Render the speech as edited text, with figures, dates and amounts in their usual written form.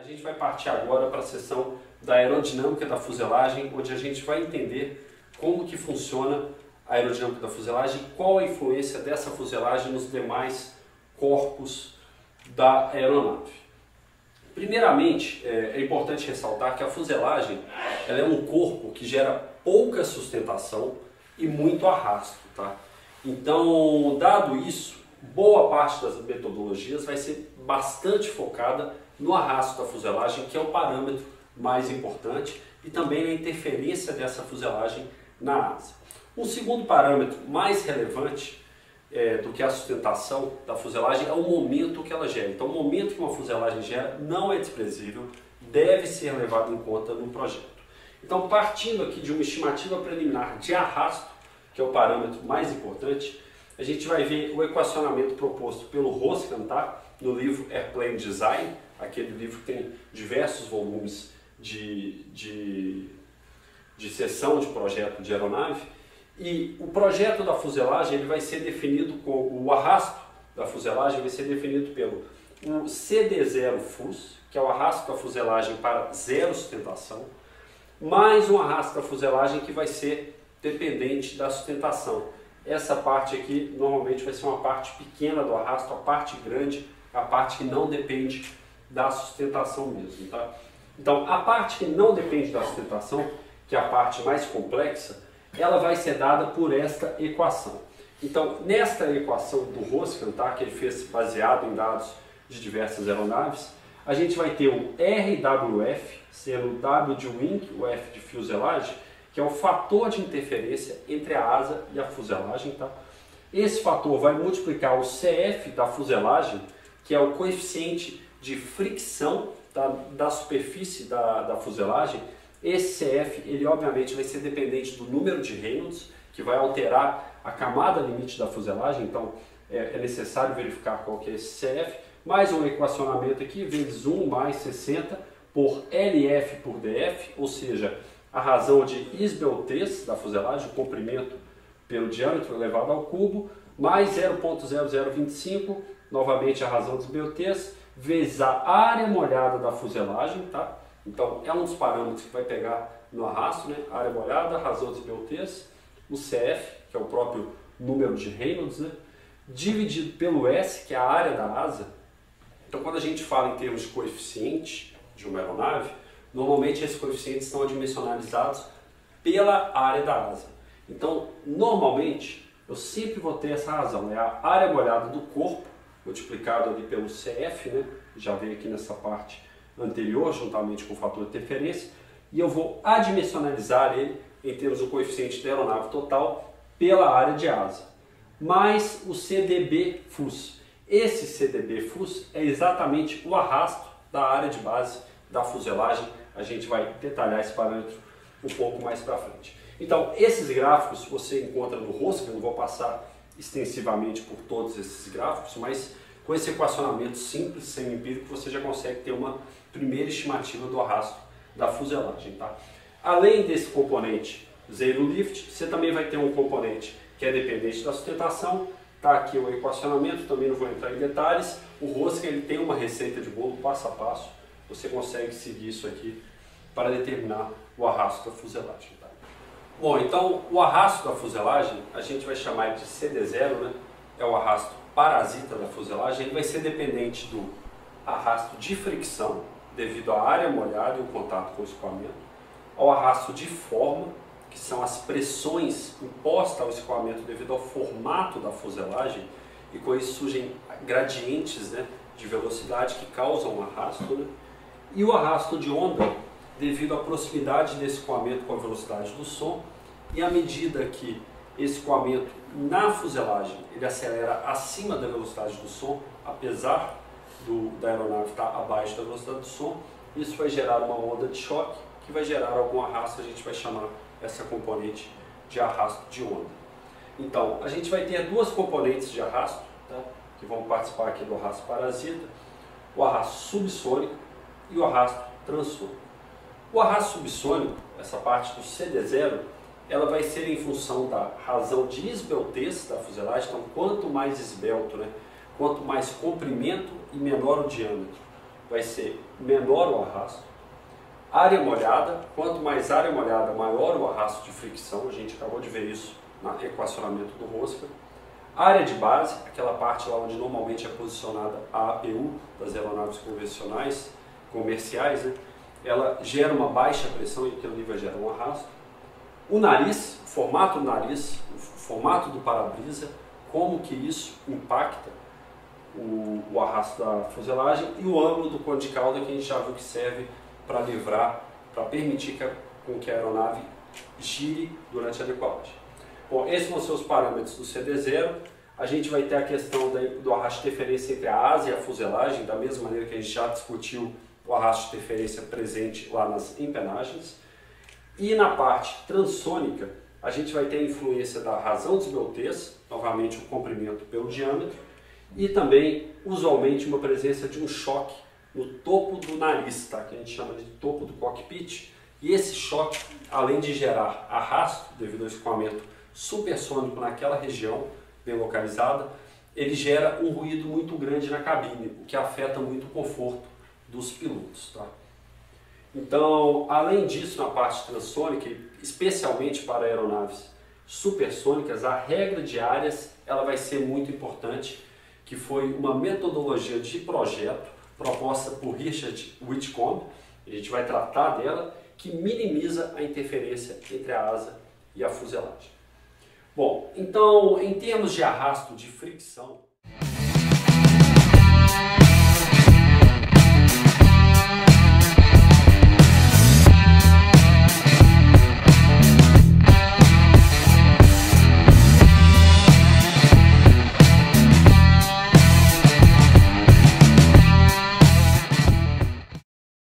gente vai partir agora para a seção da aerodinâmica da fuselagem, onde a gente vai entender como que funciona a aerodinâmica da fuselagem e qual a influência dessa fuselagem nos demais corpos da aeronave. Primeiramente, é importante ressaltar que a fuselagem ela é um corpo que gera pouca sustentação e muito arrasto, tá? Então, dado isso, boa parte das metodologias vai ser bastante focada no arrasto da fuselagem, que é o parâmetro mais importante, e também na interferência dessa fuselagem na asa. Um segundo parâmetro mais relevante do que a sustentação da fuselagem é o momento que ela gera. Então, o momento que uma fuselagem gera não é desprezível, deve ser levado em conta no projeto. Então, partindo aqui de uma estimativa preliminar de arrasto, que é o parâmetro mais importante, a gente vai ver o equacionamento proposto pelo Roscan, tá? No livro Airplane Design, aquele livro que tem diversos volumes de seção de projeto de aeronave. E o projeto da fuselagem ele vai ser definido com o arrasto da fuselagem vai ser definido pelo CD0 FUS, que é o arrasto da fuselagem para zero sustentação, mais um arrasto da fuselagem que vai ser dependente da sustentação. Essa parte aqui normalmente vai ser uma parte pequena do arrasto, a parte grande, a parte que não depende da sustentação mesmo, tá? Então, a parte que não depende da sustentação, que é a parte mais complexa, ela vai ser dada por esta equação. Então, nesta equação do Roscan, tá, que ele fez baseado em dados de diversas aeronaves, a gente vai ter o RWF, sendo o W de wing, o F de fuselagem, que é o fator de interferência entre a asa e a fuselagem. Tá? Esse fator vai multiplicar o CF da fuselagem, que é o coeficiente de fricção da superfície da fuselagem. Esse CF, ele obviamente vai ser dependente do número de Reynolds, que vai alterar a camada limite da fuselagem, então é necessário verificar qual que é esse CF, mais um equacionamento aqui, vezes 1 mais 60 por LF por DF, ou seja, a razão de esbeltez da fuselagem, o comprimento pelo diâmetro elevado ao cubo, mais 0.0025, novamente a razão de esbeltez, vezes a área molhada da fuselagem, tá? Então, é um dos parâmetros que vai pegar no arrasto, né? Área molhada, razão de esbeltez, o CF, que é o próprio número de Reynolds, né? Dividido pelo S, que é a área da asa. Então, quando a gente fala em termos de coeficiente de uma aeronave, normalmente esses coeficientes estão adimensionalizados pela área da asa. Então, normalmente, eu sempre vou ter essa razão, é a área molhada do corpo, multiplicado ali pelo CF, né? Já veio aqui nessa parte anterior, juntamente com o fator de interferência, e eu vou adimensionalizar ele em termos do coeficiente da aeronave total pela área de asa, mais o CDB FUS. Esse CDB FUS é exatamente o arrasto da área de base da fuselagem. A gente vai detalhar esse parâmetro um pouco mais para frente. Então, esses gráficos você encontra no Roscan, não vou passar extensivamente por todos esses gráficos, mas com esse equacionamento simples, semi-empírico, você já consegue ter uma primeira estimativa do arrasto da fuselagem. Tá? Além desse componente zero lift, você também vai ter um componente que é dependente da sustentação. Está aqui o equacionamento, também não vou entrar em detalhes. O Roscan ele tem uma receita de bolo passo a passo, você consegue seguir isso aqui para determinar o arrasto da fuselagem. Tá? Bom, então o arrasto da fuselagem a gente vai chamar de CD0, né? É o arrasto parasita da fuselagem. Ele vai ser dependente do arrasto de fricção, devido à área molhada e o contato com o escoamento, ao arrasto de forma, que são as pressões impostas ao escoamento devido ao formato da fuselagem, e com isso surgem gradientes, né, de velocidade que causam arrasto, né? E o arrasto de onda, devido à proximidade desse escoamento com a velocidade do som, e à medida que esse escoamento na fuselagem ele acelera acima da velocidade do som, apesar da aeronave estar abaixo da velocidade do som, isso vai gerar uma onda de choque, que vai gerar algum arrasto, a gente vai chamar essa componente de arrasto de onda. Então, a gente vai ter duas componentes de arrasto, tá, que vão participar aqui do arrasto parasita, o arrasto subsônico e o arrasto transônico. O arrasto subsônico, essa parte do CD0, ela vai ser em função da razão de esbeltez da fuselagem. Então, quanto mais esbelto, né, quanto mais comprimento e menor o diâmetro, vai ser menor o arrasto. Área molhada, quanto mais área molhada, maior o arrasto de fricção, a gente acabou de ver isso no equacionamento do Rosca. Área de base, aquela parte lá onde normalmente é posicionada a APU das aeronaves convencionais, comerciais, né? Ela gera uma baixa pressão e aquilo ali vai gerar um arrasto. O nariz, o formato do nariz, o formato do para-brisa, como que isso impacta o arrasto da fuselagem, e o ângulo do cone de cauda, que a gente já viu que serve para livrar, para permitir com que a aeronave gire durante a decolagem. Bom, esses vão ser os parâmetros do CD0. A gente vai ter a questão do arrasto de interferência entre a asa e a fuselagem, da mesma maneira que a gente já discutiu o arrasto de interferência presente lá nas empenagens. E na parte transônica, a gente vai ter a influência da razão dos BOTs, novamente o comprimento pelo diâmetro, e também, usualmente, uma presença de um choque no topo do nariz, tá? Que a gente chama de topo do cockpit. E esse choque, além de gerar arrasto, devido ao escoamento supersônico naquela região bem localizada, ele gera um ruído muito grande na cabine, o que afeta muito o conforto dos pilotos, tá? Então, além disso, na parte transônica, especialmente para aeronaves supersônicas, a regra de áreas ela vai ser muito importante, que foi uma metodologia de projeto proposta por Richard Whitcomb, a gente vai tratar dela, que minimiza a interferência entre a asa e a fuselagem. Bom, então, em termos de arrasto de fricção,